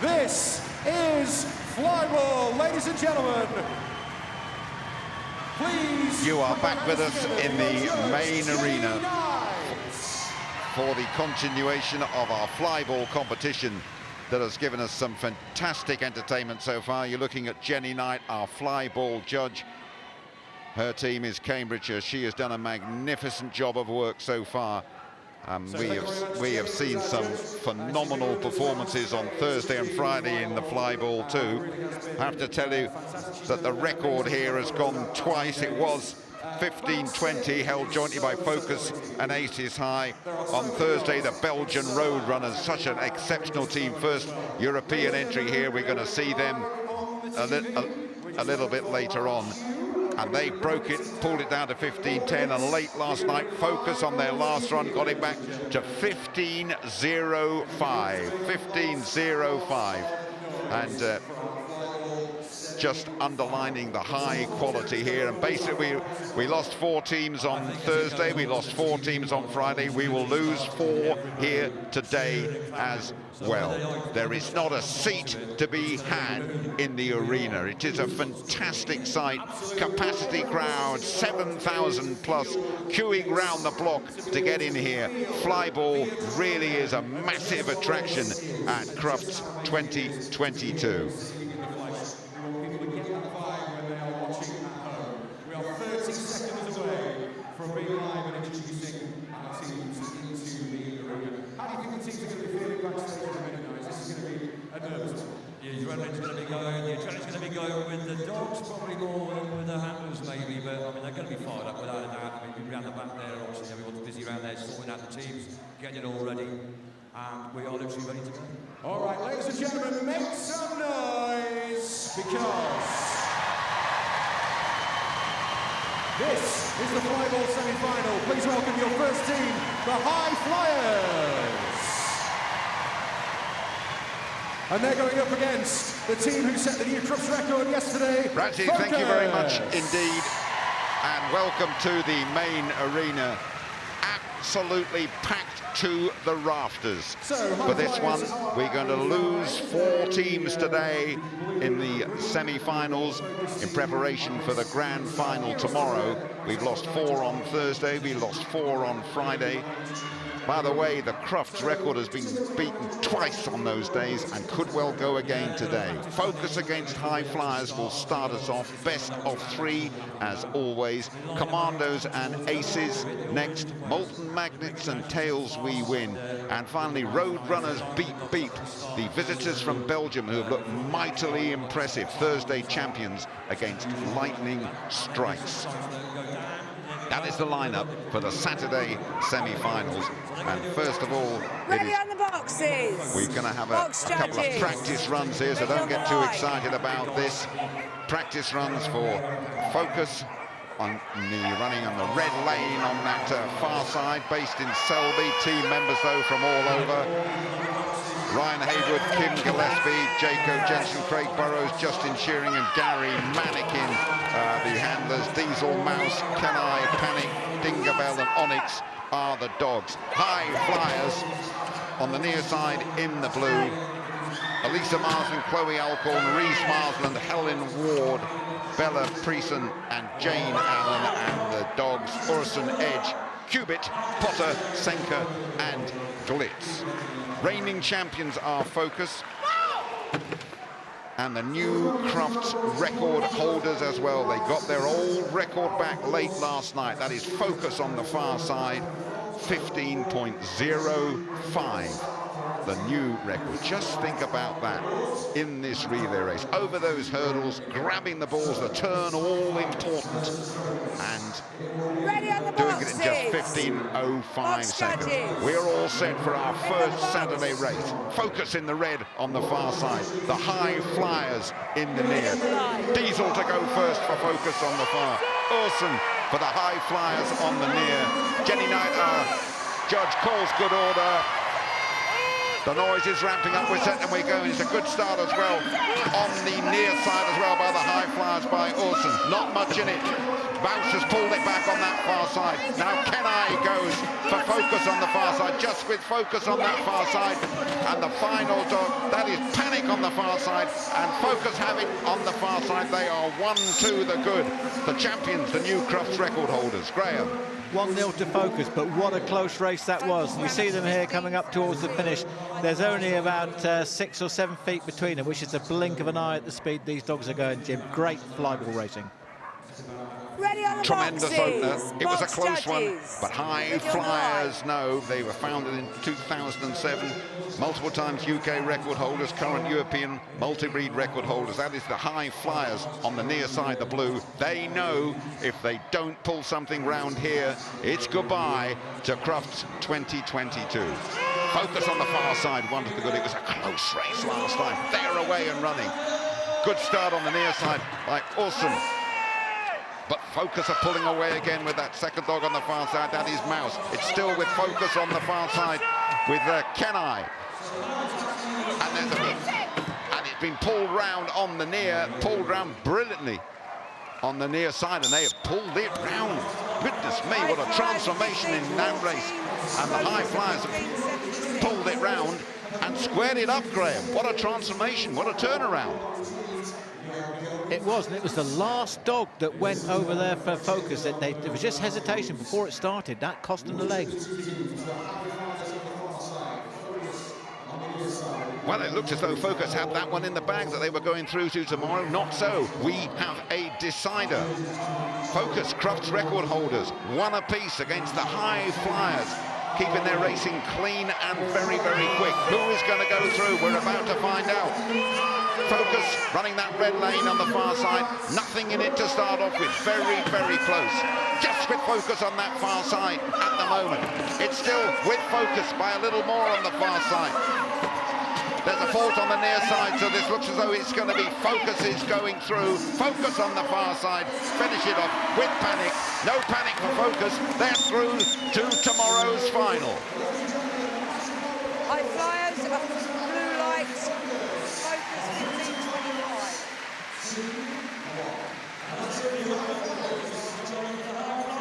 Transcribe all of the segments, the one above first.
This is Flyball, ladies and gentlemen. Please. You are back with us in the main arena for the continuation of our flyball competition that has given us some fantastic entertainment so far. You're looking at Jenny Knight, our flyball judge. Her team is Cambridgeshire. She has done a magnificent job of work so far. We have seen some phenomenal performances on Thursday and Friday in the flyball too. I have to tell you that the record here has gone twice. It was 15-20, held jointly by Focus and Aces High. On Thursday, the Belgian Roadrunners, such an exceptional team. First European entry here. We're going to see them a little bit later on. And they broke it, pulled it down to 15-10, and late last night, Focus on their last run got it back to 15-05, 15-05. And just underlining the high quality here. And basically, we lost 4 teams on Thursday, we lost 4 teams on Friday. We will lose 4 here today as well. There is not a seat to be had in the arena. It is a fantastic sight. Capacity crowd, 7,000 plus, queuing round the block to get in here. Flyball really is a massive attraction at Crufts 2022. From being live and introducing our teams into the arena. How do you think the teams are going to be feeling backstage at the minute, guys? This is going to be a nervous one. The adrenaline's going to be going. The adrenaline's going to be going with the dogs, probably more than with the handlers, maybe. But I mean, they're going to be fired up without a doubt. I mean, we're around the back there. Obviously, everyone's busy around there sorting out the teams, getting it all ready, and we are literally ready to go. All right, ladies and gentlemen, make some noise because this is the Flyball Semi-Final. Please welcome your first team, the High Flyers. And they're going up against the team who set the new Crufts record yesterday. Raji, thank you very much indeed. And welcome to the main arena. Absolutely packed to the rafters. So, for this one, we're going to lose 4 teams today in the semi-finals in preparation for the grand final tomorrow. We've lost 4 on Thursday, we lost 4 on Friday. By the way, the Crufts record has been beaten twice on those days and could well go again today. Focus against High Flyers will start us off. Best of 3, as always. Commandos and Aces next. Molten, Magnets and Tails we win. And finally, Roadrunners beat the visitors from Belgium, who have looked mightily impressive. Thursday champions against Lightning Strikes. That is the lineup for the Saturday semi-finals. And first of all, ready on the boxes. We're going to have a couple of practice runs here, so don't get too excited about this. Practice runs for Focus on the running on the red lane on that far side, based in Selby. Team members though from all over. Ryan Haywood, Kim Gillespie, Jacob Jensen, Craig Burrows, Justin Shearing and Gary Mannequin. The handlers, Diesel, Mouse, Kenai, Panic, Dingabell and Onyx are the dogs. High Flyers on the near side in the blue. Elisa Marsden, Chloe Alcorn, Reese Marsland, Helen Ward, Bella Preeson and Jane Allen, and the dogs Urson Edge, Cubit, Potter, Senka and Glitz. Reigning champions are Focus and the new Crufts record holders as well. They got their old record back late last night. That is Focus on the far side, 15.05. The new record. Just think about that in this relay race. Over those hurdles, grabbing the balls, the turn, all important. And doing it in just 15.05 seconds. We're all set for our first Saturday race. Focus in the red on the far side. The High Flyers in the near. Diesel to go first for Focus on the far. Urson for the High Flyers on the near. Jenny Knight, our judge, calls good order. The noise is ramping up. We're set and we're going. It's a good start as well on the near side as well by the high flyers by Orson. Not much in it. Bounce has pulled it back on that far side. Now Kenai goes for focus on the far side, just with focus on that far side. And the final dog, that is Panic on the far side, and Focus have it on the far side. They are 1-2 the good. The champions, the new Crufts record holders. Graham. 1-0 to Focus, but what a close race that was. You see them here coming up towards the finish. There's only about 6 or 7 feet between them, which is a blink of an eye at the speed these dogs are going, Jim. Great flyball racing. Ready on the Tremendous boxes. opener. It was a close one, but High With your Flyers know. They were founded in 2007. Multiple times UK record holders, current European multi-breed record holders. That is the High Flyers on the near side, the blue. They know if they don't pull something round here, it's goodbye to Crufts 2022. Focus on the far side, one to the good. It was a close race last time. They're away and running. Good start on the near side by Awesome. But Focus are pulling away again with that second dog on the far side. That is Mouse. It's still with Focus on the far side with Kenai. And it's been pulled round on the near, pulled round brilliantly on the near side, and they have pulled it round. Goodness me, what a transformation in that race. And the High Flyers have pulled it round and squared it up, Graham. What a transformation, what a turnaround. It was, and it was the last dog that went over there for Focus. There was just hesitation before it started. That cost them the leg. Well, it looked as though Focus had that one in the bag that they were going through to tomorrow. Not so. We have a decider. Focus, Crufts record holders, one apiece against the High Flyers, keeping their racing clean and very, very quick. Who is going to go through? We're about to find out. Focus running that red lane on the far side. Nothing in it to start off with. Very, very close. Just with Focus on that far side at the moment. It's still with Focus by a little more on the far side. There's a fault on the near side, so this looks as though it's going to be Focus is going through. Focus on the far side. Finish it off with Panic. No panic for Focus. They're through to tomorrow's final. High Flyers, blue lights, Focus 15-25.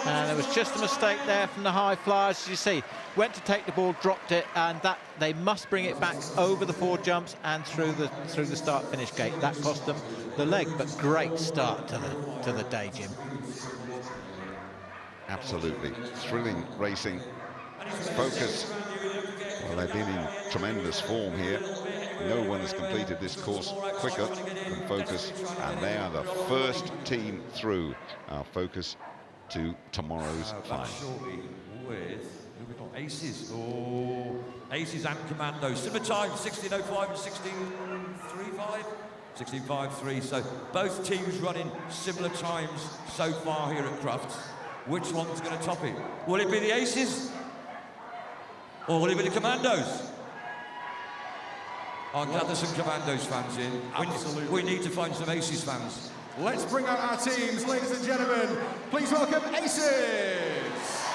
And there was just a mistake there from the High Flyers, as you see. Went to take the ball, dropped it, and that they must bring it back over the 4 jumps and through the start-finish gate. That cost them the leg, but great start to the day, Jim. Absolutely thrilling racing. Focus, well, they've been in tremendous form here. No one has completed this course quicker than Focus, and they are the first team through our Focus to tomorrow's final. We've got Aces. Oh, Aces and Commandos. Similar time, 16:05 and 16:35. 16:53. So both teams running similar times so far here at Crufts. Which one's going to top it? Will it be the Aces? Or will it be the Commandos? I'll gather some Commandos fans in. Absolutely. We need to find some Aces fans. Let's bring out our teams, ladies and gentlemen. Please welcome Aces.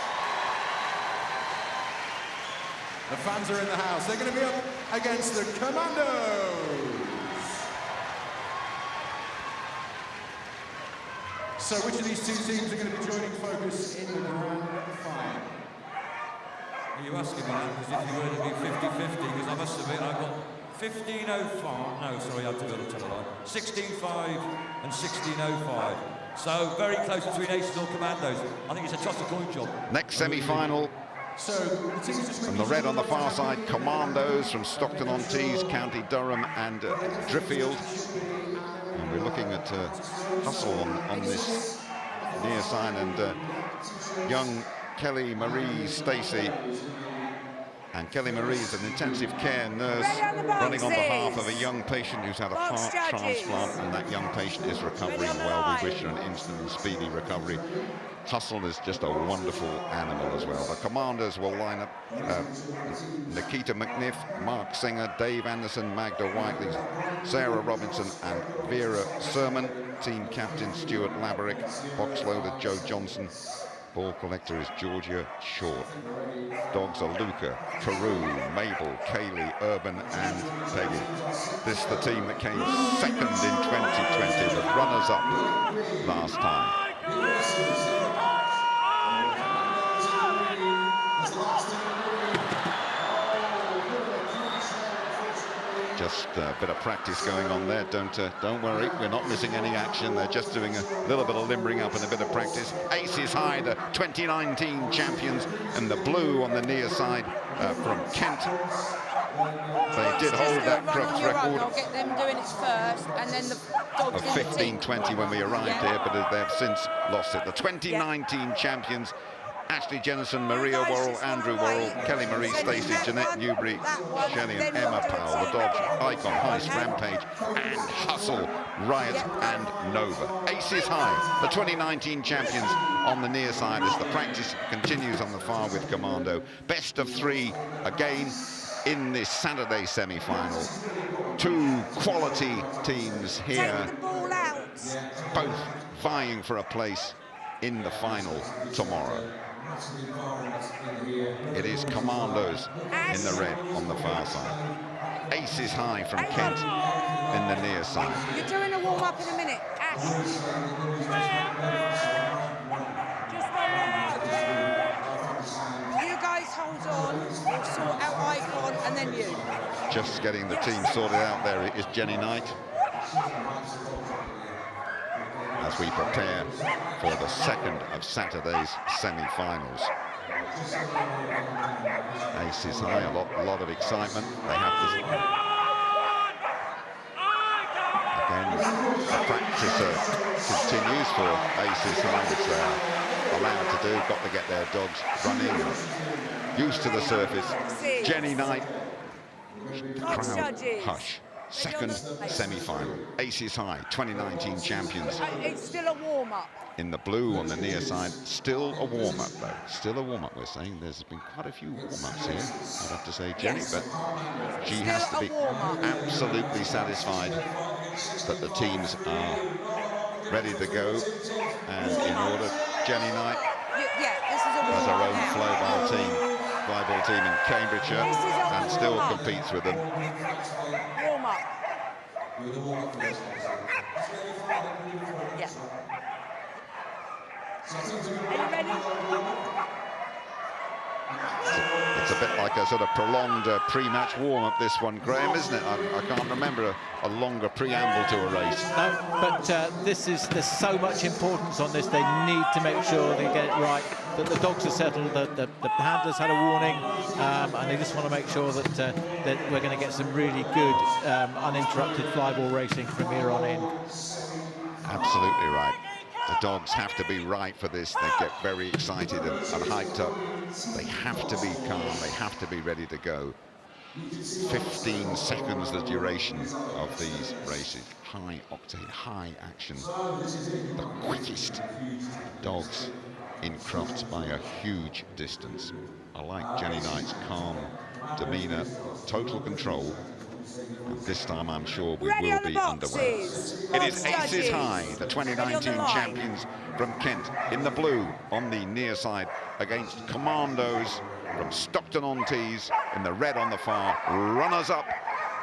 The fans are in the house. They're going to be up against the Commandos. So which of these two teams are going to be joining Focus in the grand final? Are you asking me that? Because if you were to be 50-50, because I must admit I've got 15:05. No, sorry, I've got to tell a lie. 16:05 and 16:05. So very close between Aces or Commandos. I think it's a toss a coin job. Next semi-final. So the teams just From the red on the far side, Commandos from Stockton-on-Tees, County Durham and Driffield. And we're looking at Hustle on this near side, and young Kelly Marie Stacey. And Kelly Marie is an intensive care nurse running on behalf of a young patient who's had a heart transplant, and that young patient is recovering well. We wish her an instant and speedy recovery. Hustle is just a wonderful animal as well. The Commanders will line up Nikita McNiff, Mark Singer, Dave Anderson, Magda Whiteley, Sarah Robinson and Vera Sermon. Team captain Stuart Laberick, box loader Joe Johnson, Ball collector is Georgia Short. Dogs are Luca, Carew, Mabel, Kaylee, Urban and Peggy. This is the team that came second in 2020, the runners-up last time. Just a bit of practice going on there. Don't worry, we're not missing any action. They're just doing a little bit of limbering up and a bit of practice. Aces High, the 2019 champions, and the blue on the near side from Kent. They did hold that Crufts record. I'll get them doing it first, and then the dogs of 15:20 when we arrived here, but they have since lost it. The 2019 champions. Ashley Jennison, Maria Worrell, Andrew Worrell, Kelly Marie, Stacey, Jeanette Newbury, Shelley and Emma Powell. The dogs, Icon, Heist, Rampage and Hustle, Riot and Nova. Aces High, the 2019 champions on the near side as the practice continues on the far with Commando. Best of 3 again in this Saturday semi-final. 2 quality teams here, both vying for a place in the final tomorrow. It is Commandos in the red on the far side. Aces High from Kent in the near side. You're doing a warm-up in a minute. You guys hold on, we'll sort out Icon and then you. Just getting the team sorted out there is Jenny Knight. As we prepare for the second of Saturday's semi-finals. Aces High, a lot of excitement. They have this. Again, the practice continues for Aces High, which they're allowed to do. Got to get their dogs running, used to the surface. Jenny Knight, crowd hush. Second semi-final. Aces High, 2019 champions. It's still a warm-up. In the blue on the near side, still a warm-up though. Still a warm-up, we're saying. There's been quite a few warm-ups here, I'd have to say, Jenny, but she has to be absolutely satisfied that the teams are ready to go. And in order, Jenny Knight has her own flyball team in Cambridgeshire and still competes with them. Warm up. Yeah. Are you ready? It's a bit like a sort of prolonged pre-match warm-up, this one, Graham, isn't it? I can't remember a longer preamble to a race. No, but there's so much importance on this. They need to make sure they get it right, that the dogs are settled, that the handlers had a warning, and they just want to make sure that that we're going to get some really good uninterrupted flyball racing from here on in. Absolutely right. The dogs have to be right for this. They get very excited and hyped up. They have to be calm. They have to be ready to go. 15 seconds the duration of these races. High octane, high action. The quickest dogs in Crufts by a huge distance. I like Jenny Knight's calm demeanor, total control. And this time I'm sure we will be underway. It is Aces High, the 2019 champions from Kent, in the blue on the near side against Commandos from Stockton-on-Tees in the red on the far. Runners up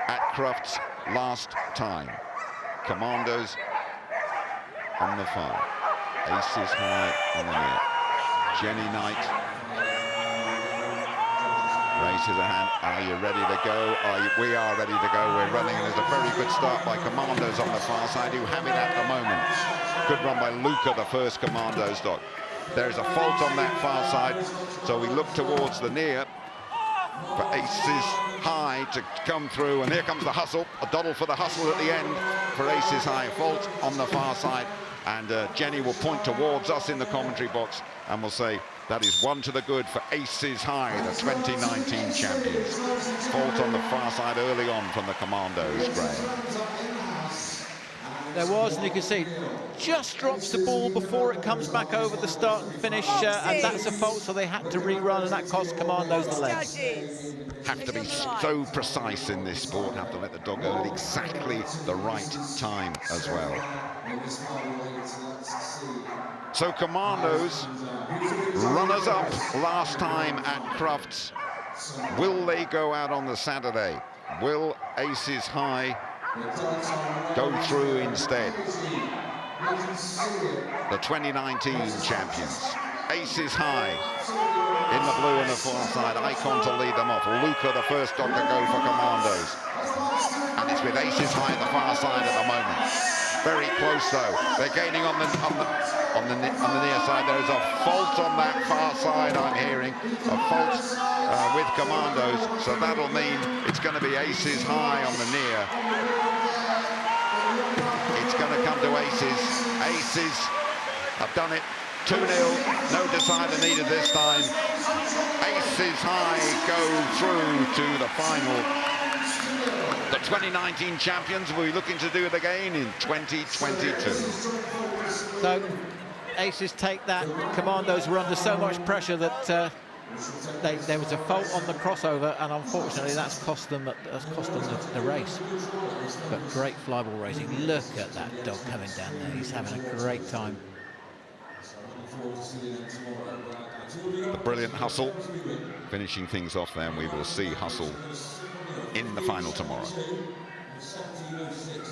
at Crufts last time. Commandos on the far. Aces High on the near. Jenny Knight raises a hand. Are you ready to go? We are ready to go. We're running, and there's a very good start by Commandos on the far side, who have it at the moment. Good run by Luca, the first Commandos dog. There's a fault on that far side, so we look towards the near for Aces High to come through, and here comes the hustle. A doddle for the hustle at the end for Aces High. Fault on the far side, and Jenny will point towards us in the commentary box and will say, that is 1 to the good for Aces High, the 2019 champions. Fault on the far side early on from the Commandos, Graham. There was, and you can see, just drops the ball before it comes back over the start and finish, and that's a fault, so they had to rerun, and that cost Commandos the legs. Have to be so precise in this sport, have to let the dog go at exactly the right time as well. So Commandos, runners-up last time at Crufts. Will they go out on the Saturday? Will Aces High go through instead? The 2019 champions. Aces High in the blue on the far side. Icon to lead them off. Luca, the first dog to go for Commandos. And it's with Aces High at the far side at the moment. Very close though. They're gaining on the near side. There is a fault on that far side, I'm hearing. A fault with Commandos. So that'll mean it's going to be Aces High on the near. It's going to come to Aces. Aces have done it. 2-0, no decider needed this time. Aces High go through to the final. The 2019 champions will be looking to do it again in 2022. So Aces take that. Commandos were under so much pressure that there was a fault on the crossover, and unfortunately that's cost them the race. But great flyball racing. Look at that dog coming down there. He's having a great time. The brilliant Hustle finishing things off there, and we will see Hustle in the final tomorrow.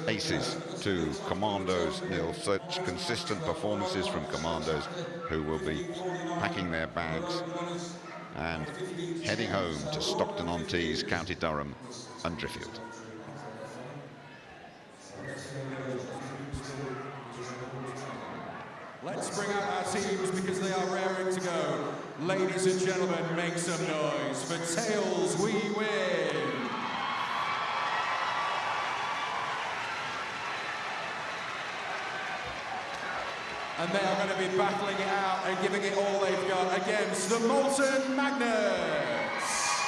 Aces to Commandos nil. Such consistent performances from Commandos, who will be packing their bags and heading home to Stockton-on-Tees, County Durham and Driffield. Let's bring out our teams because they are raring to go. Ladies and gentlemen, make some noise for Tails We Win. And they are going to be battling it out and giving it all they've got against the Molten Magnets.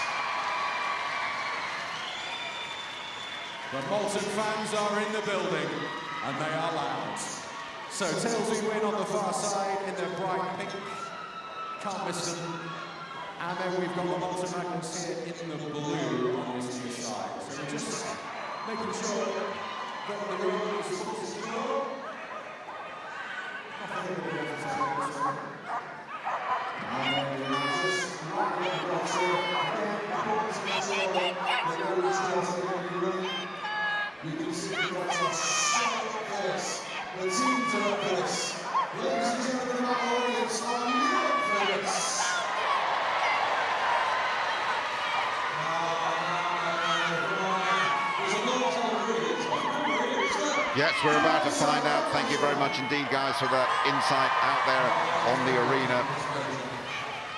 The Molten fans are in the building and they are loud. So Tails We Win on the far side in their bright pink. Can't miss them. And then we've got the Molten Magnets here in the blue on this new side. So we're just making sure that the room is full of secure. The team to the place. Ladies and gentlemen of our audience, are you ready for this? Yes, we're about to find out. Thank you very much indeed, guys, for the insight out there on the arena.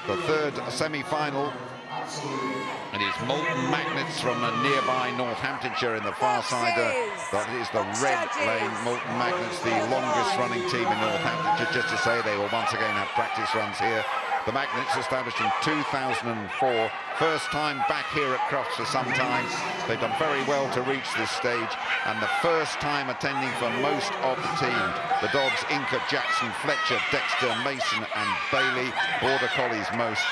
The third semi-final. It is Molten Magnets from nearby Northamptonshire in the far side. That is the Red Lane Molten Magnets, the longest running team in Northamptonshire. Just to say, they will once again have practice runs here. The Magnets established in 2004. First time back here at Crufts for some time. They've done very well to reach this stage, and the first time attending for most of the team. The dogs, Inca, Jackson, Fletcher, Dexter, Mason and Bailey. Border Collies most.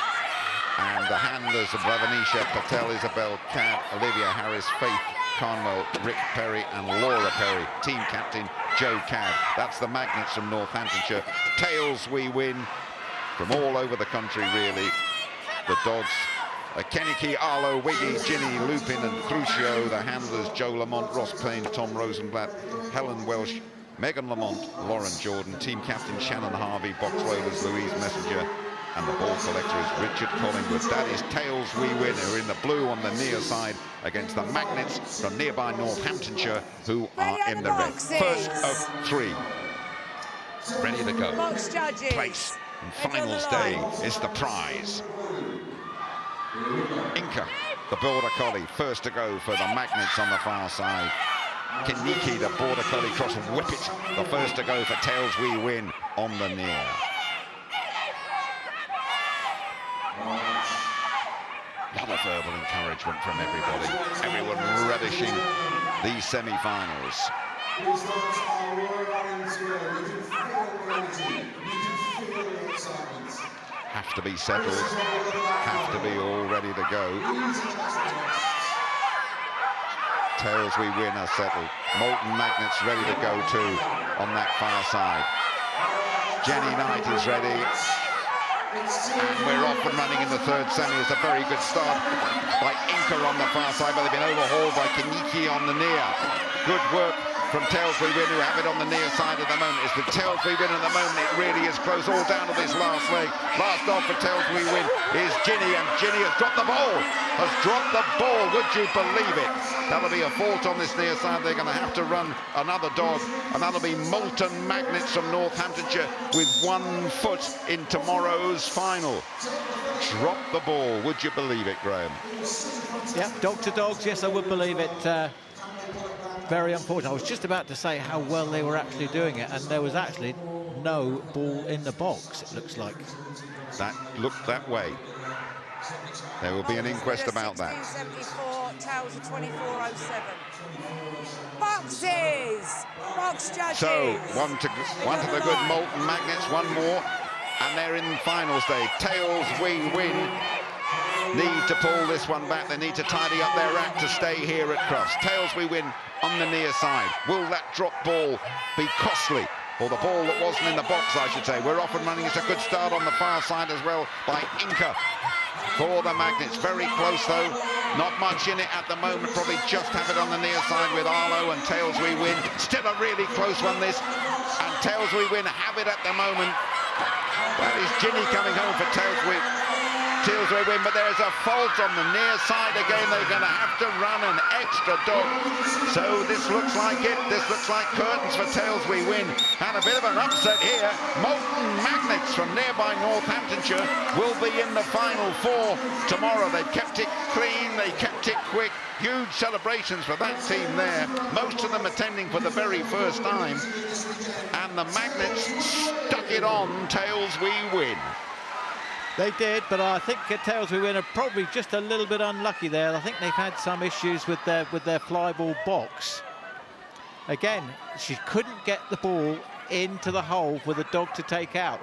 And the handlers of Vanisha, Patel, Isabel, Cad, Olivia Harris, Faith, Carnwell, Rick Perry and Laura Perry. Team captain, Joe Cad. That's the Magnets from Northamptonshire. Tails We Win from all over the country, really. The dogs, Keniki, Arlo, Wiggy, Ginny, Lupin and Crucio. The handlers, Joe Lamont, Ross Payne, Tom Rosenblatt, Helen Welsh, Megan Lamont, Lauren Jordan. Team captain, Shannon Harvey. Box loaders, Louise Messenger. And the ball collector is Richard Collingwood. That is Tails We Win, who are in the blue on the near side against the Magnets from nearby Northamptonshire, who are in the red. First of three. Ready to go. Box judges. Place and finals day is the prize. Inca, the Border Collie, first to go for the Magnets on the far side. Kiniki, the Border Collie cross Whippet, the first to go for Tails We Win on the near. A lot of verbal encouragement from everybody. Everyone relishing these semi-finals. These dogs are running to go. You can feel the energy. You can feel the excitement. Have to be settled, have to be all ready to go. Tails we win are settled. Molten Magnets ready to go too on that far side. Jenny Knight is ready. And we're off and running in the third semi. It's a very good start by Inca on the far side, but they've been overhauled by Kaniki on the near. Good work from Tails we win, who have it on the near side at the moment. It's the Tails we win at the moment. It really is close, all down to this last leg. Last off for Tails we win is Ginny, and Ginny has dropped the ball. Has dropped the ball, would you believe it? That'll be a fault on this near side. They're going to have to run another dog, and that'll be Molten Magnets from Northamptonshire with 1 foot in tomorrow's final. Drop the ball, would you believe it, Graham? Yeah, dog to dogs, yes, I would believe it. Very unfortunate. I was just about to say how well they were actually doing it, and there was actually no ball in the box, it looks like. That looked that way. There will be an inquest about that. 1674, Tails are 2407. Boxes! Box judges! So, one to the good Molten Magnets, one more, and they're in finals day. Tails we win. Need to pull this one back. They need to tidy up their act to stay here at Crufts. Tails we win on the near side. Will that drop ball be costly? Or the ball that wasn't in the box, I should say. We're off and running. It's a good start on the far side as well by Inca for the Magnets. Very close, though. Not much in it at the moment. Probably just have it on the near side with Arlo and Tails we win. Still a really close one, this. And Tails we win have it at the moment. That is Ginny coming home for Tails we win, but there's a fault on the near side again. They're going to have to run an extra dog. So this looks like it. This looks like curtains for Tails we win. And a bit of an upset here. Molten Magnets from nearby Northamptonshire will be in the final 4 tomorrow. They've kept it clean. They kept it quick. Huge celebrations for that team there. Most of them attending for the very first time. And the Magnets stuck it on. Tails we win. They did, but I think Tails we win are probably just a little bit unlucky there. I think they've had some issues with their flyball box. Again, she couldn't get the ball into the hole for the dog to take out.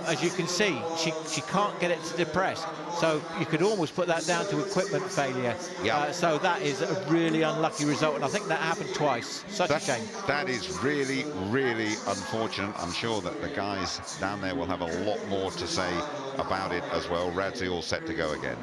As you can see, she can't get it to depress. So you could almost put that down to equipment failure. Yeah. So that is a really unlucky result, and I think that happened twice. Such a shame. That is really, really unfortunate. I'm sure that the guys down there will have a lot more to say about it as well. Radzi all set to go again.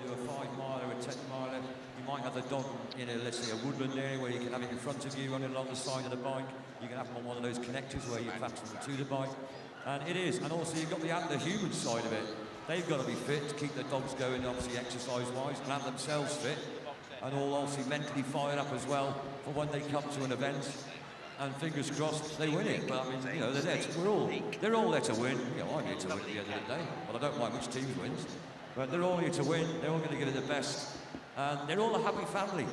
Do a 5-miler, a 10-miler. You might have the dog in a, let's say, a woodland area where you can have it in front of you, running along the side of the bike. You can have them on one of those connectors where you fasten them to the bike. And it is, and also you've got the human side of it. They've got to be fit to keep their dogs going, obviously exercise-wise, and have themselves fit, and all obviously mentally fired up as well for when they come to an event. And fingers crossed they win it. But I mean, you know, they're all there to win. You know, I'm here to win at the end of the day. But I don't mind which team wins. But they're all here to win. They're all going to give it the best. And they're all a happy family.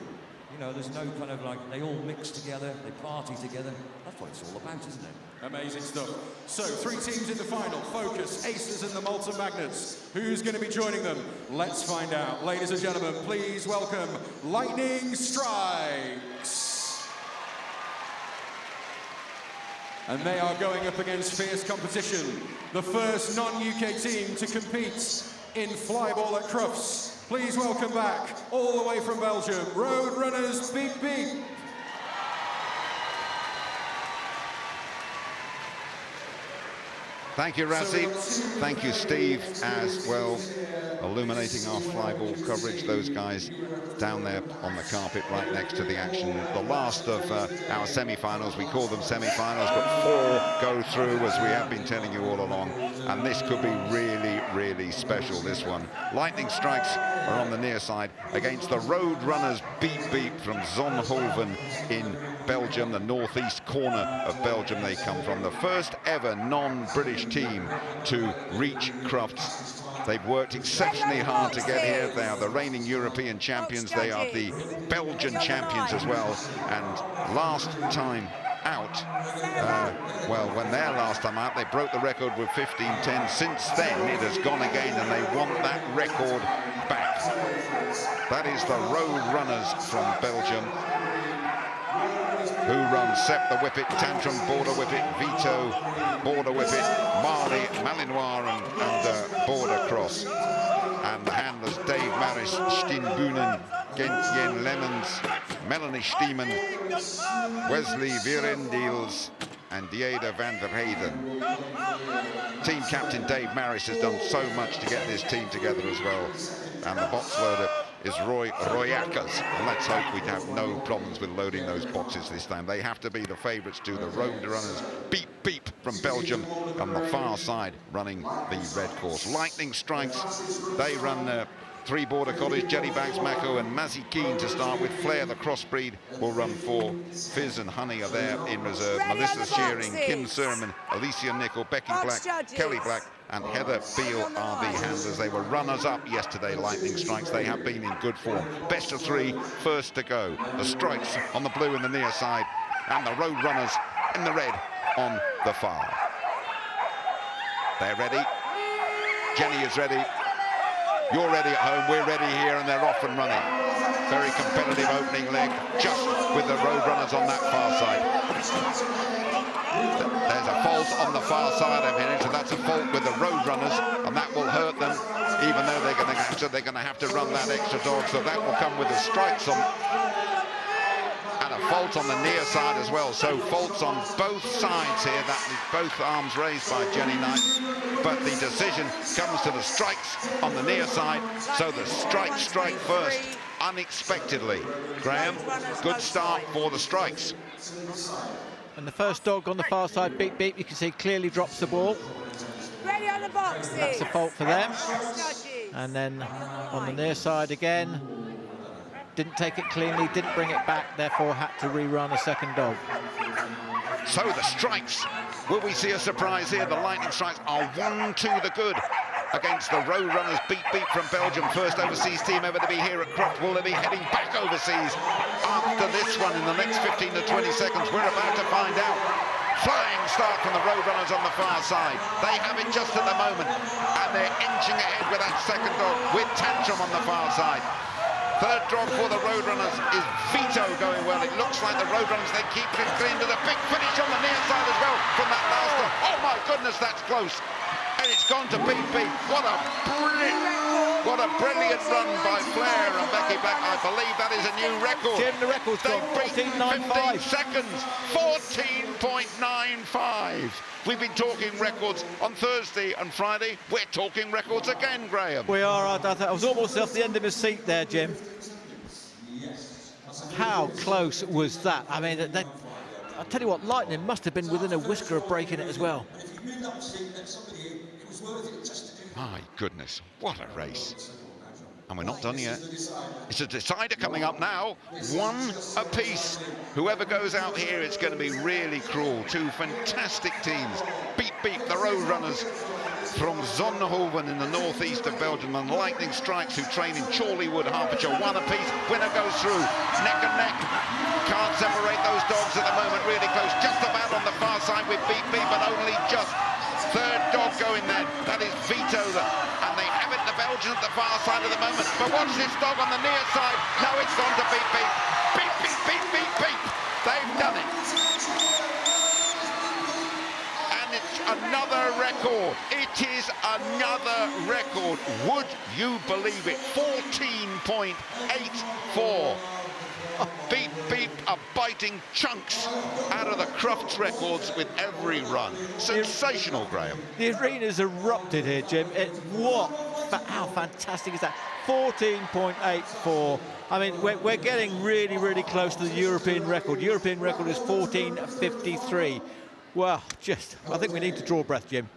You know, there's no kind of like, they all mix together, they party together. That's what it's all about, isn't it? Amazing stuff. So 3 teams in the final. Focus, Aces and the Molten Magnets. Who's going to be joining them? Let's find out. Ladies and gentlemen, please welcome Lightning Strikes. And they are going up against fierce competition. The first non-UK team to compete in flyball at Crufts. Please welcome back, all the way from Belgium, Roadrunners, Beep Beep. Thank you, Razzie. Thank you, Steve, as well, illuminating our flyball coverage. Those guys down there on the carpet right next to the action. The last of our semi-finals. We call them semi-finals, but 4 go through, as we have been telling you all along. And this could be really, really special, this one. Lightning Strikes are on the near side against the Roadrunners Beep Beep from Zonhoven in Belgium, the northeast corner of Belgium they come from. The first ever non-British team to reach Crufts. They've worked exceptionally hard to get here. They are the reigning European champions. They are the Belgian champions as well. And last time out, well, when their last time out, they broke the record with 15:10. Since then, it has gone again, and they want that record back. That is the Roadrunners from Belgium, who run Sepp the Whippet, Tantrum, Border Whippet, Vito, Border Whippet, Marley, Malinois, and Border Cross. And the handlers Dave Maris, Steenbunen, Gent-Jen Lemmens, Melanie Stiemen, Wesley Virendils, and Dieda van der Heyden. Team captain Dave Maris has done so much to get this team together as well. And the box loader is Roy Royakas. And let's hope we have no problems with loading those boxes this time. They have to be the favourites to the Roadrunners. Beep, beep from Belgium on the far side, running the red course. Lightning Strikes, they run 3 Border Collies, Jellybags, Mako, and Mazzy Keen to start with. Flair, the crossbreed, will run 4. Fizz and Honey are there in reserve. Melissa Shearing, Kim Sermon, Alicia Nicol, Becky Black, Kelly Black, and Heather Beale are the handlers. They were runners-up yesterday, Lightning Strikes. They have been in good form. Best of 3, first to go. The Strikes on the blue in the near side, and the Roadrunners in the red on the far. They're ready. Jenny is ready. You're ready at home, we're ready here, and they're off and running. Very competitive opening leg, just with the Roadrunners on that far side. There's a fault on the far side of here, so that's a fault with the Roadrunners, and that will hurt them, even though they're going to have to run that extra dog, so that will come with the Strikes on. And a fault on the near side as well, so faults on both sides here. That is both arms raised by Jenny Knight, but the decision comes to the Strikes on the near side, so the Strikes strike first, unexpectedly. Graham, good start for the Strikes. And the first dog on the far side, Beep Beep, you can see clearly drops the ball. Ready on the boxes. That's a fault for them. And then on the near side again, didn't take it cleanly, didn't bring it back, therefore had to rerun a second dog. So the Strikes, will we see a surprise here? The Lightning Strikes are 1 to the good against the Roadrunners. Beep Beep from Belgium, first overseas team ever to be here at Crufts. Will they be heading back overseas after this one in the next 15 to 20 seconds? We're about to find out. Flying start from the Roadrunners on the far side. They have it just at the moment, and they're inching ahead with that second dog, with Tantrum on the far side. Third dog for the Roadrunners is Vito going well. It looks like the Roadrunners, they keep it clean to the big finish on the near side as well from that last one. Oh my goodness, that's close. And it's gone to Beep Beep. What a brilliant run by Flair and Becky Black. I believe that is a new record. Jim, the record's They gone, beat 14.95. 15 seconds, 14.95. We've been talking records on Thursday and Friday. We're talking records again, Graham. We are. I was almost off the end of his seat there, Jim. How close was that? I mean, I'll tell you what, Lightning must have been within a whisker of breaking it as well. My goodness, what a race. And we're not done yet. It's a decider coming up now. 1 apiece. Whoever goes out here, it's going to be really cruel. 2 fantastic teams. Beep Beep, the Roadrunners from Zonhoven in the northeast of Belgium, and Lightning Strikes, who train in Chorleywood, Hertfordshire. 1 apiece. Winner goes through. Neck and neck. Can't separate those dogs at the moment. Really close. Just about on the far side with Beep Beep, but only just. Third dog going there. That is Vito. And they have it, the Belgians at the far side at the moment. But watch this dog on the near side. No, it's gone to Beep Beep. Beep, beep, beep, beep, beep. They've done it. And it's another record. It is another record. Would you believe it? 14.84. Beep Beep are biting chunks out of the Crufts records with every run. Sensational, Graham. The arena's erupted here, Jim. How fantastic is that? 14.84. I mean, we're getting really, really close to the European record. European record is 14.53. Well, I think we need to draw breath, Jim.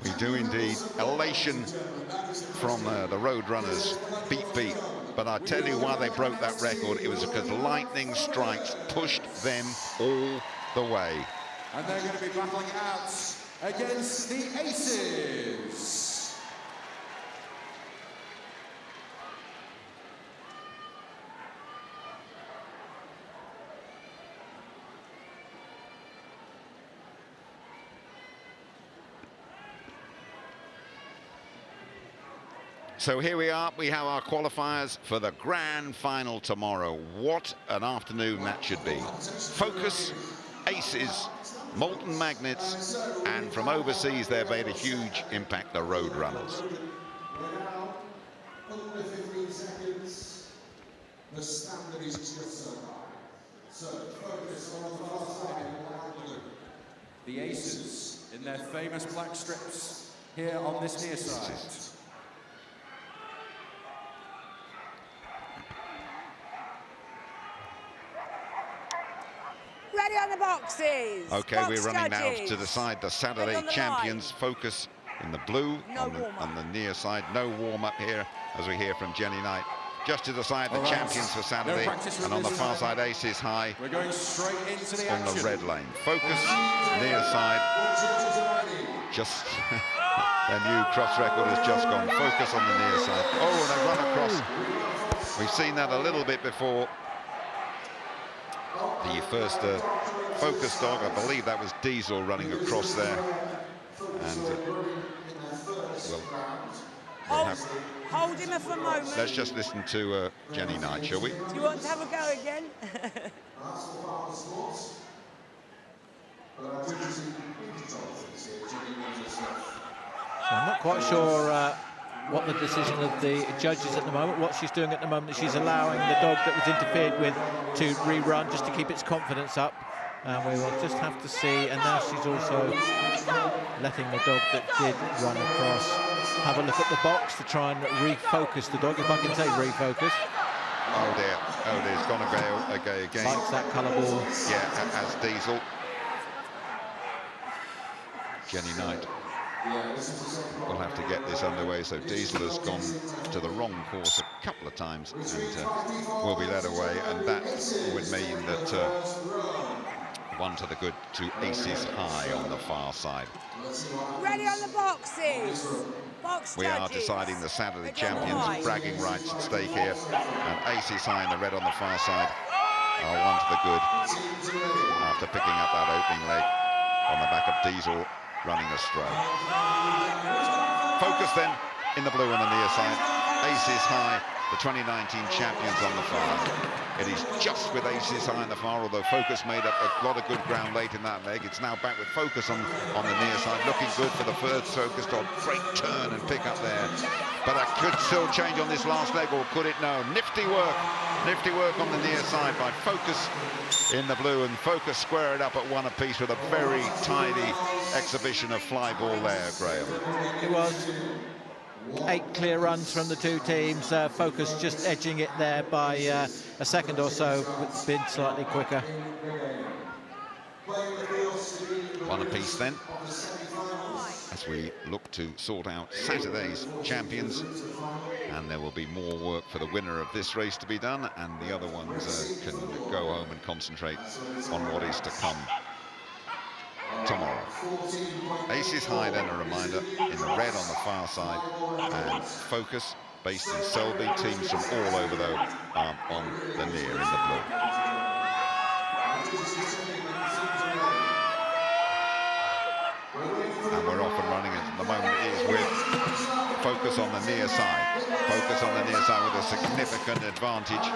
We do indeed. Elation from the Roadrunners. Beep Beep. But I tell you why they broke that record. It was because Lightning Strikes pushed them all the way. And they're going to be battling out against the Aces. So here we are, we have our qualifiers for the grand final tomorrow. What an afternoon that should be. Focus, Aces, Molten Magnets, and from overseas they've made a huge impact, the Roadrunners. Under 15 seconds, the standard is just so high. So focus on the far side. The Aces in their famous black strips here on this near side. Ready on the boxes. Okay, Box we're running now judges. to the side, the Saturday on the champions. Focus in the blue, No on warm-up. the near side. No warm-up here, as we hear from Jenny Knight. Just to the side, the All right. champions for Saturday, No practice and on the release. far side, Aces high We're going straight into the on action. the red lane. Focus, near side. Just their new Crufts record has just gone. Focus on the near side. Oh, and they run across. We've seen that a little bit before. The first Focus dog, I believe that was Diesel running across there. And we'll have, Hold him for a moment. let's just listen to Jenny Knight, shall we? Do you want to have a go again? So I'm not quite sure what the decision of the judges at the moment, what she's doing at the moment. She's allowing the dog that was interfered with to rerun just to keep its confidence up. And we will just have to see. And now she's also letting the dog that did run across have a look at the box to try and refocus the dog, if I can say refocus. Oh dear, it's gone a go again. Likes that colour ball. Yeah, as Diesel. Jenny Knight will have to get this underway. So Diesel has gone to the wrong course a couple of times and will be led away. And that would mean that one to the good to Aces high on the far side. Ready on the boxes. Box We are judges. deciding the Saturday Ready on the champions, right. bragging rights at stake here. And Aces high in the red on the far side are one to the good after picking up that opening leg on the back of Diesel running astray. Focus then in the blue on the near side. Aces high, the 2019 champions on the far. It is just with Aces high on the far, although Focus made up a lot of good ground late in that leg. It's now back with Focus on the near side, looking good for the first Focus dog. Great turn and pick up there. But that could still change on this last leg, or could it? No. Nifty work on the near side by Focus in the blue, and Focus square it up at one apiece with a very tidy exhibition of fly ball there, Graham. It was 8 clear runs from the two teams. Focus just edging it there by a second or so, it's been slightly quicker. One apiece then, as we look to sort out Saturday's champions, and there will be more work for the winner of this race to be done, and the other ones can go home and concentrate on what is to come tomorrow. Aces high then, a reminder, in the red on the far side, and Focus based in Selby. Teams from all over though on the near in the blue. And we're off and running at the moment. It is with Focus on the near side. Focus on the near side with a significant advantage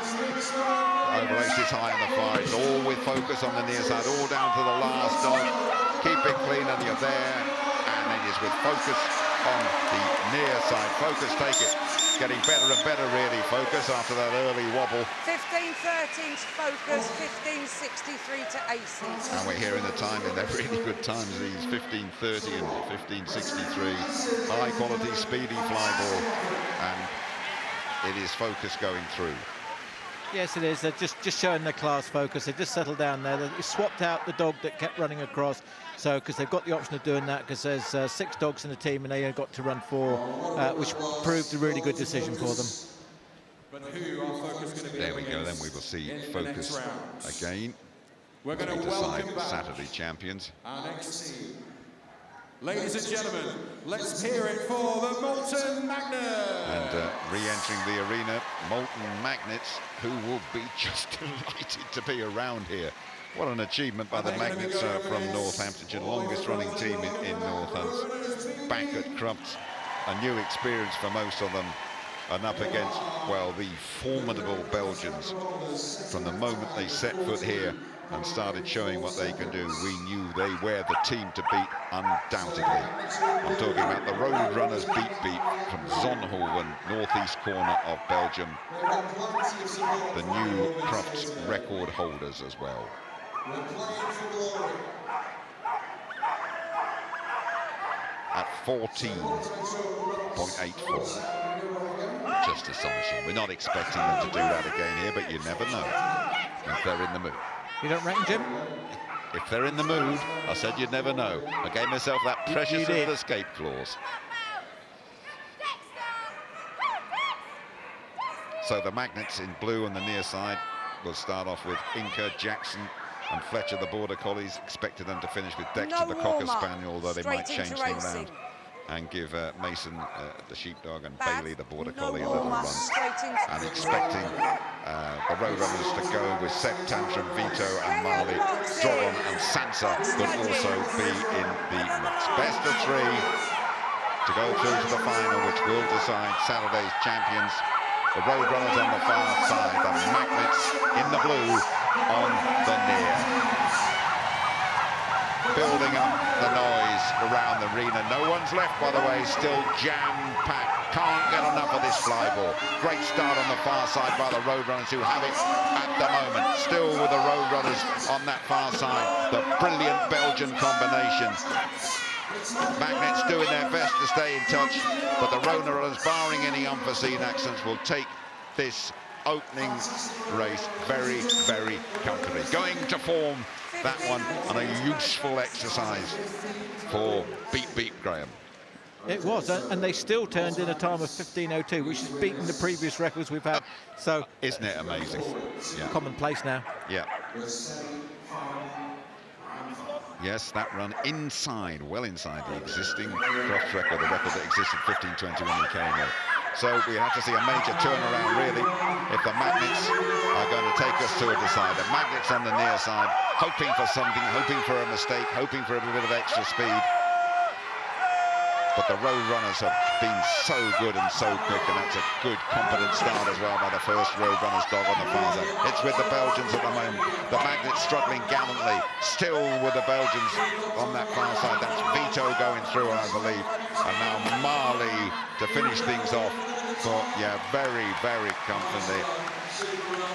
over Aces high on the far. It's all with Focus on the near side, all down to the last dog. Keep it clean and you're there. And it is with Focus on the near side. Focus take it. Getting better and better really, Focus, after that early wobble. 15:13 to Focus, 15:63 to Aces. And we're hearing the timing, they're really good times, these 15:30 and 15:63. High quality, speedy fly ball, and it is Focus going through. Yes, it is. They're just showing their class, Focus. They just settled down there. They swapped out the dog that kept running across. So, because they've got the option of doing that, because there's 6 dogs in the team and they got to run 4, which proved a really good decision for them. But who are Focus going to be? There we go, then we will see in the Focus next round. again. We're going to Decide welcome back Saturday champions. our next team. Ladies and gentlemen, let's hear it for the Molten Magnets. And re-entering the arena, Molten Magnets, who will be just delighted to be around here. What an achievement by the Magnets from Northamptonshire, longest running team in Northants. Back at Crufts, a new experience for most of them. and up against, well, the formidable Belgians. From the moment they set foot here and started showing what they can do, we knew they were the team to beat, undoubtedly. I'm talking about the Roadrunners beat from Zonhoven, northeast corner of Belgium. The new Crufts record holders as well. At 14.84. Just astonishing. We're not expecting them to do that again here, but you never know if they're in the mood. You don't reckon, Jim? If they're in the mood, I said you'd never know. I gave myself that precious little escape clause. So the Magnets in blue on the near side will start off with Inca, Jackson and Fletcher, the Border Collies. Expected them to finish with Dexter, the Cocker Spaniel, although they might change things around and give Mason, the Sheepdog, and Bailey, the Border Collie, a little run. And expecting the Roadrunners to go with Sep, Tantrum, Vito and Marley. Drogon and Sansa could also be in the mix. Best of 3 to go through to the final, which will decide Saturday's champions. The Roadrunners on the far side, the Magnets in the blue on the near. Building up the noise around the arena. No one's left, by the way, still jam-packed. Can't get enough of this fly ball. Great start on the far side by the Roadrunners, who have it at the moment. Still with the Roadrunners on that far side. The brilliant Belgian combination. Magnets doing their best to stay in touch, but the Roadrunners, barring any unforeseen accidents, will take this opening race very, very comfortably. Going to form that one on a useful exercise for Beep Graham. It was, and they still turned in a time of 15:02, which has beaten the previous records we've had. So, isn't it amazing? Yeah. Commonplace now. Yeah. Yes, that run inside, well inside the existing Crufts record, the record that existed 15:20 when he came in. So we have to see a major turnaround, really, if the Magnets are going to take us to a decider. Magnets on the near side, hoping for something, hoping for a mistake, hoping for a bit of extra speed. But the Roadrunners have been so good and so quick, and that's a good, competent start as well by the first Roadrunners dog on the far side. It's with the Belgians at the moment. The Magnets struggling gallantly, still with the Belgians on that far side. That's Vito going through, I believe. And now Marley to finish things off. But yeah, very, very comfortably.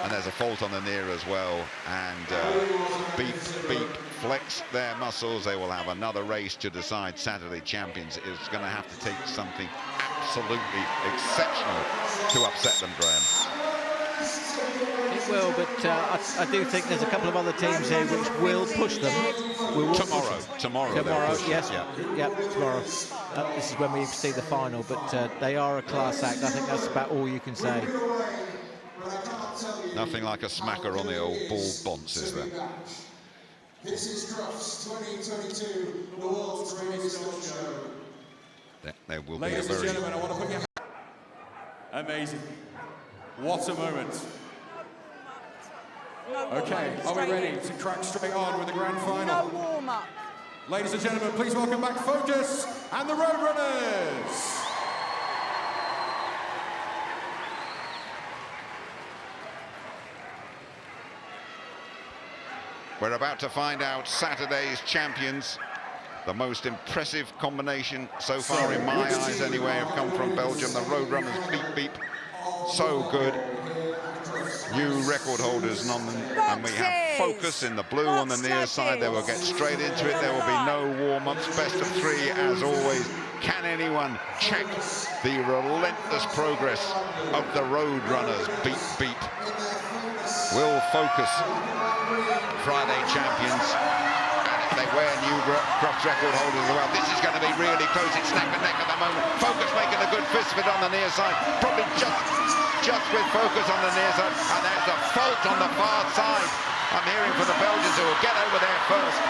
And there's a fault on the near as well. And Beep flex their muscles. They will have another race to decide Saturday champions. It's going to have to take something absolutely exceptional to upset them, Graham. It will, but I do think there's a couple of other teams here which will push them. Tomorrow, tomorrow, yes, yeah, tomorrow. This is when we see the final, but they are a class act. I think that's about all you can say. Nothing like a smacker on the old ball bonce, is there? This is Crufts 2022, the world's greatest dog show. There will Ladies be a and very... gentlemen, I want to put you... Amazing. What a moment. Okay, are we ready to crack straight on with the grand final? No warm-up. Ladies and gentlemen, please welcome back Focus and the Roadrunners. We're about to find out Saturday's champions. The most impressive combination so far, in my eyes anyway, have come from Belgium. The Roadrunners beep. So good. New record holders, and we have Focus in the blue on the near side. They will get straight into it. There will be no warm-ups. Best of 3 as always. Can anyone check the relentless progress of the Roadrunners? Beep. Will Focus, Friday champions, and they were new Crufts record holders as well. This is going to be really close. It's neck and neck at the moment. Focus making a good fist of it on the near side. Probably just with Focus on the near side. And there's a fault on the far side. I'm hearing from the Belgians who will get over there first.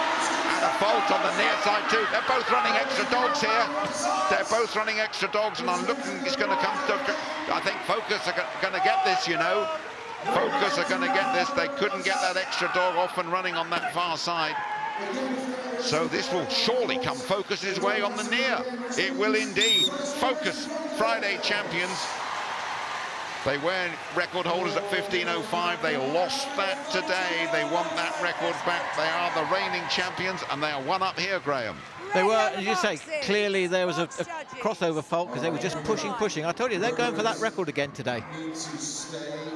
And a fault on the near side too. They're both running extra dogs here. They're both running extra dogs, and I'm looking, it's going to come to... I think Focus are going to get this, you know. Focus are going to get this. They couldn't get that extra dog off and running on that far side. So this will surely come Focus's way on the near. It will indeed. Focus, Friday champions. They were record holders at 15.05. They lost that today. They want that record back. They are the reigning champions, and they are one up here, Graham. They were, as you say, clearly there was a crossover fault because they were just pushing. I told you, they're going for that record again today.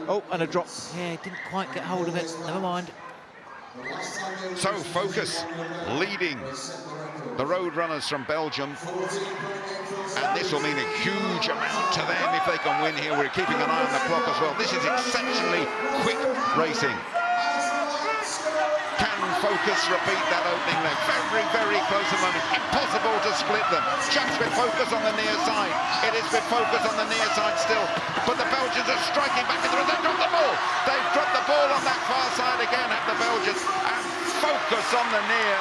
Oh, and a drop. Yeah, didn't quite get hold of it. Never mind. So Focus leading the Roadrunners from Belgium, and this will mean a huge amount to them if they can win here. We're keeping an eye on the clock as well. This is exceptionally quick racing. Can Focus repeat that opening leg? Very, very close at the moment. Impossible to split them. Just with Focus on the near side. It is with Focus on the near side still. But the Belgians are striking back into it. They've dropped the ball. They've dropped the ball on that far side again at the Belgians. And Focus on the near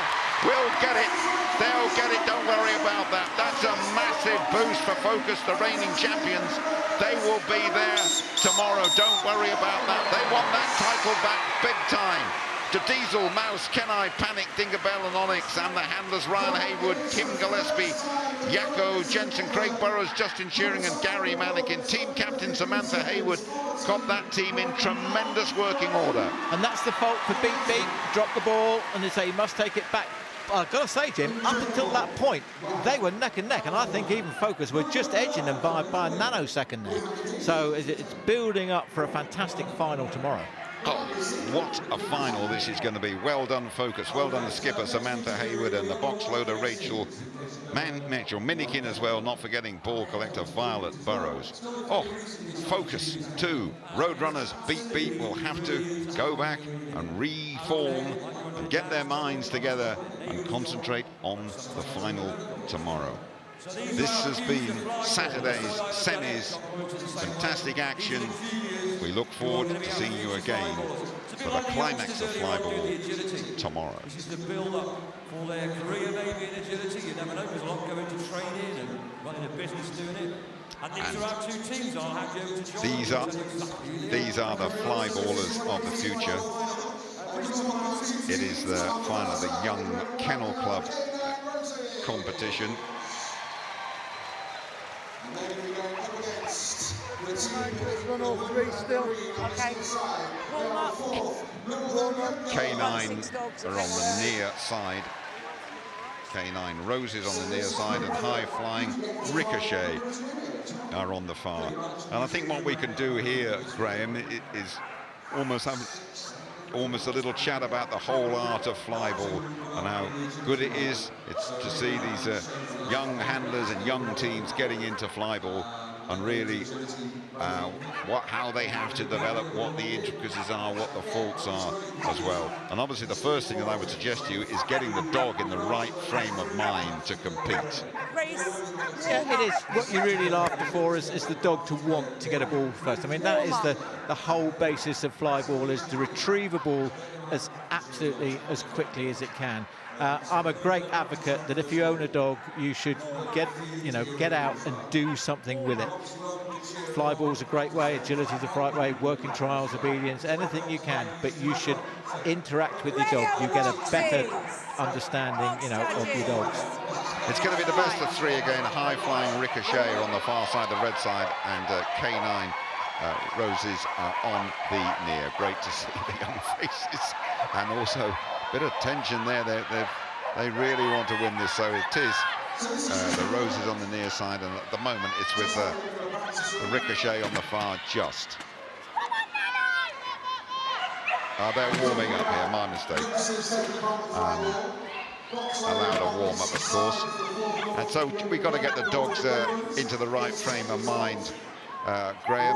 will get it. They'll get it. Don't worry about that. That's a massive boost for Focus, the reigning champions. They will be there tomorrow. Don't worry about that. They want that title back big time. To Diesel, Mouse, Kenai, Panic, Dingerbell and Onyx, and the handlers Ryan Haywood, Kim Gillespie, Yako, Jensen, Craig Burrows, Justin Shearing and Gary Mannikin. Team captain Samantha Haywood got that team in tremendous working order. And that's the fault for Beat Beat. Drop the ball and they say he must take it back. I've got to say, Jim, up until that point, they were neck and neck, and I think even Focus were just edging them by a nanosecond there. So it's building up for a fantastic final tomorrow. Oh, what a final this is going to be. Well done, Focus. Well done, the skipper, Samantha Haywood, and the box loader, Rachel Minikin as well, not forgetting ball collector Violet Burrows. Oh, Focus 2. Roadrunners Beat will have to go back and reform and get their minds together and concentrate on the final tomorrow. This has been Saturday's semis. Fantastic action. We look forward to seeing you again for the climax of Flyball tomorrow. This is the build-up for their career, maybe in agility. You never know, there's a lot going to training and running a business doing it. And these are our two teams. I'll hand you over to John. These are the flyballers of the future. It is the final of the Young Kennel Club competition. Let's run all three still. Okay. Warm up. K9 are on the near side. K9 Roses on the near side, and High Flying Ricochet are on the far. And I think what we can do here, Graham, is almost have a little chat about the whole art of flyball and how good it is. It's to see these young handlers and young teams getting into flyball, and really how they have to develop, what the intricacies are, what the faults are as well. And obviously the first thing that I would suggest to you is getting the dog in the right frame of mind to compete. Yeah, it is. What you're really after for is the dog to want to get a ball first. I mean, that is the whole basis of flyball, is to retrieve a ball as absolutely as quickly as it can. I'm a great advocate that if you own a dog, you should get out and do something with it. Flyball's a great way, agility's a great way, working trials, obedience, anything you can, but you should interact with your dog. You get a better understanding, of your dogs. It's going to be the best of three again. High Flying Ricochet on the far side, the red side, and K9 Roses on the near. Great to see the young faces, and also a bit of tension there. They really want to win this, so it is the Roses on the near side, and at the moment it's with the Ricochet on the far just. They're warming up here, my mistake. Allowed a warm-up, of course. And so we've got to get the dogs into the right frame of mind, Graham.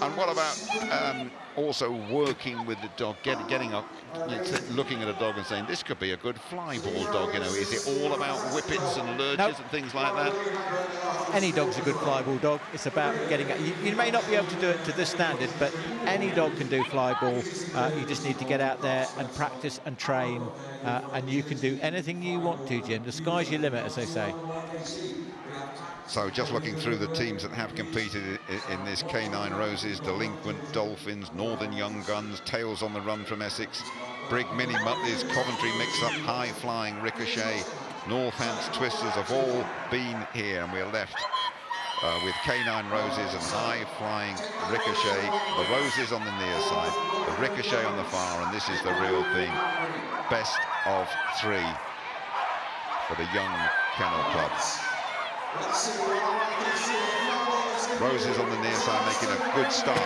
And what about also working with the dog, getting up, looking at a dog and saying, this could be a good flyball dog, is it all about whippets and lurches and things like that? Any dog's a good flyball dog. It's about getting up. You may not be able to do it to this standard, but any dog can do flyball. You just need to get out there and practice and train, and you can do anything you want to, Jim. The sky's your limit, as they say. So just looking through the teams that have competed in this K9 Roses: Delinquent, Dolphins, Northern Young Guns, Tails on the Run from Essex, Brig Mini Mutleys, Coventry Mix-Up, High Flying Ricochet, Northants Twisters have all been here, and we're left with K9 Roses and high-flying Ricochet. The Roses on the near side, the Ricochet on the far, and this is the real thing. Best of 3 for the Young Kennel Club. Roses on the near side making a good start,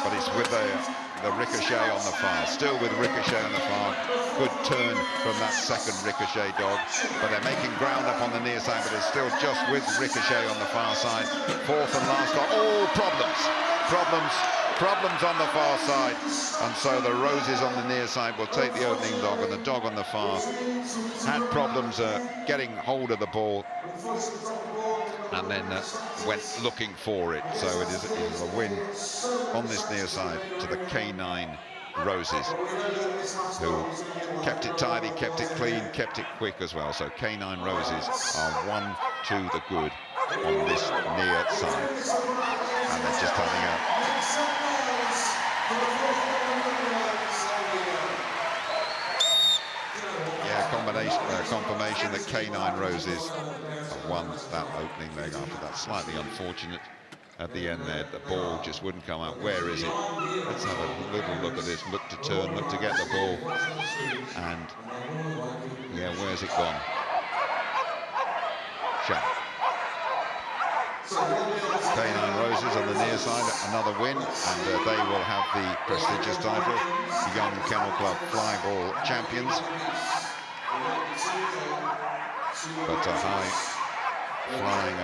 but it's with the Ricochet on the far. Still with Ricochet on the far. Good turn from that second Ricochet dog, but they're making ground up on the near side, but it's still just with Ricochet on the far side. Fourth and last dog. Oh, problems on the far side, and so the Roses on the near side will take the opening dog, and the dog on the far had problems getting hold of the ball and then went looking for it. So it is a win on this near side to the K9 Roses, who kept it tidy, kept it clean, kept it quick as well. So K9 Roses are 1 to the good on this near side, and they're just turning out. Yeah, confirmation that K9 Roses have won that opening leg after that. Slightly unfortunate at the end there. The ball just wouldn't come out. Where is it? Let's have a little look at this. Look to turn, look to get the ball. And yeah, where's it gone? Shut. K9 Roses on the near side, another win, and they will have the prestigious title, Young Kennel Club Flyball champions. But a high-flying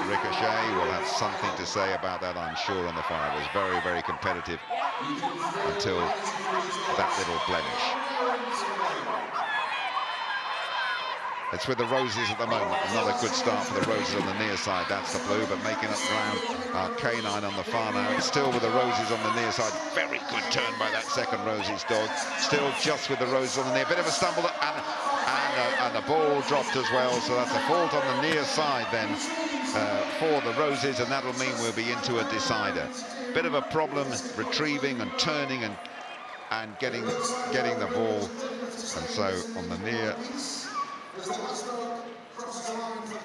Ricochet will have something to say about that, I'm sure, on the far. It was very, very competitive until that little blemish. It's with the Roses at the moment. Another good start for the Roses on the near side. That's the blue, but making up ground. K9 on the far now. It's still with the Roses on the near side. Very good turn by that second Roses dog. Still just with the Roses on the near. Bit of a stumble, and the ball dropped as well. So that's a fault on the near side then for the Roses, and that'll mean we'll be into a decider. Bit of a problem retrieving and turning and getting the ball. And so on the near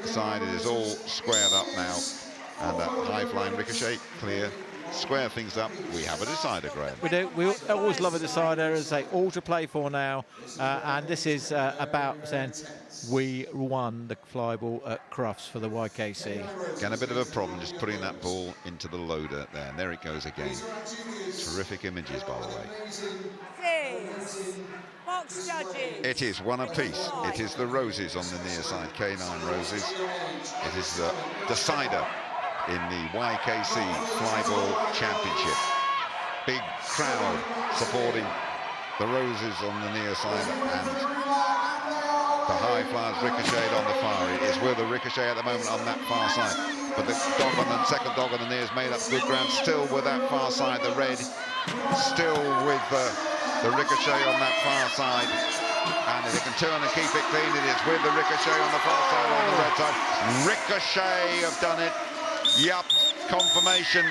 side, it is all squared up now, and that high-flying Ricochet clear, square things up. We have a decider, Graham. We do. We always love a decider, as they all to play for now, and this is about saying we won the flyball at Crufts for the YKC. Again, a bit of a problem just putting that ball into the loader there, and there it goes again. Terrific images, by the way. Box judges. It is one apiece. It is the Roses on the near side, K9 Roses. It is the decider in the YKC Flyball Championship. Big crowd supporting the Roses on the near side, and the high flyers Ricochet on the far. It is with the Ricochet at the moment on that far side, but the dog on the second dog on the near has made up good ground. Still with that far side, the red. Still with the Ricochet on that far side, and if they can turn and keep it clean, it is with the Ricochet on the far side on the red side. Ricochet have done it. Yup, confirmation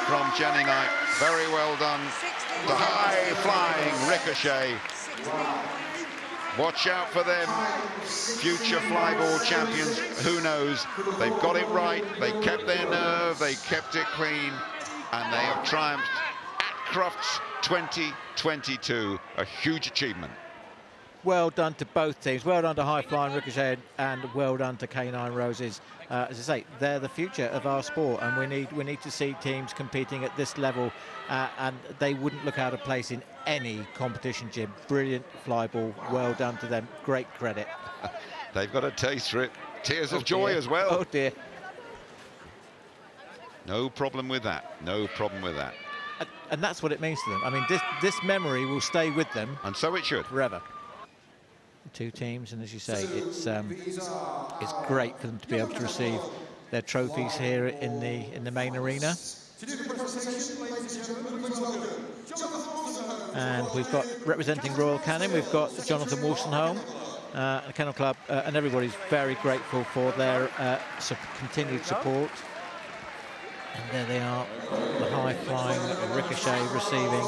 from Jenny Knight. Very well done. The high-flying Ricochet. Watch out for them, future flyball champions. Who knows? They've got it right. They kept their nerve. They kept it clean, and they have triumphed at Crufts 2022. A huge achievement. Well done to both teams. Well done to High Flying Ricochet, and well done to K9 Roses. As I say, they're the future of our sport, and we need to see teams competing at this level, and they wouldn't look out of place in any competition, Jim. Brilliant flyball. Well done to them. Great credit. They've got a taste for it. Tears of joy as well. Oh dear. No problem with that. No problem with that. And that's what it means to them. I mean, this memory will stay with them. And so it should. Forever. Two teams, and as you say, it's great for them to be able to receive their trophies here in the main arena. And we've got, representing Royal Canin, we've got Jonathan Wolstenholme, the Kennel Club, and everybody's very grateful for their continued support. And there they are, the high-flying Ricochet receiving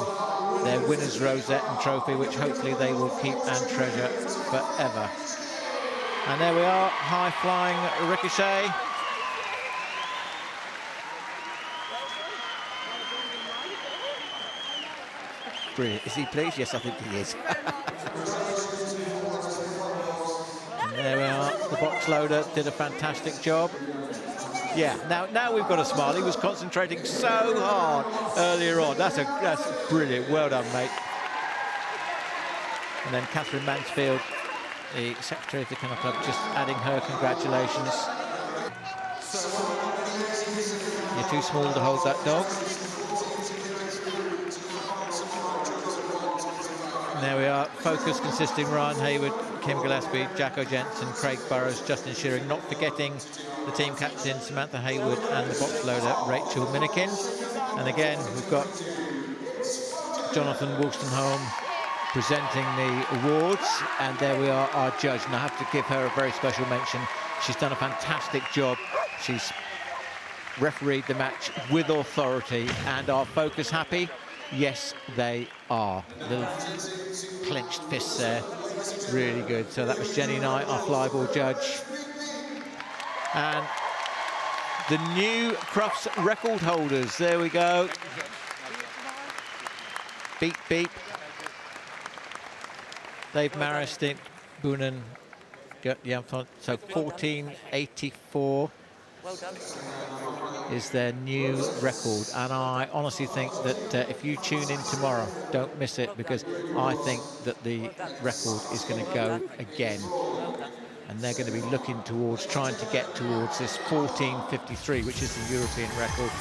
their winner's rosette and trophy, which hopefully they will keep and treasure forever. And there we are, high-flying Ricochet. brilliant. Is he pleased? Yes, I think he is. And there we are. The box loader did a fantastic job. Yeah, now we've got a smile. He was concentrating so hard earlier on. That's brilliant. Well done, mate. And then Catherine Mansfield, the secretary of the Kennel Club, just adding her congratulations. You're too small to hold that dog. And there we are. Focus consisting Ryan Hayward, Kim Gillespie, Jacko Jensen, Craig Burrows, Justin Shearing, not forgetting the team captain Samantha Hayward and the box loader Rachel Minikin. And again, we've got Jonathan Wolstenholme presenting the awards, and there we are, our judge. And I have to give her a very special mention. She's done a fantastic job. She's refereed the match with authority. And are Focus happy? Yes, they are. Little clenched fists there. Really good. So that was Jenny Knight, our flyball judge. And the new Crufts record holders. There we go. Beep, beep. Dave Maristin, Boonen, so 1484 is their new record. And I honestly think that if you tune in tomorrow, don't miss it, because I think that the record is going to go again. And they're going to be looking towards, trying to get towards this 1453, which is the European record.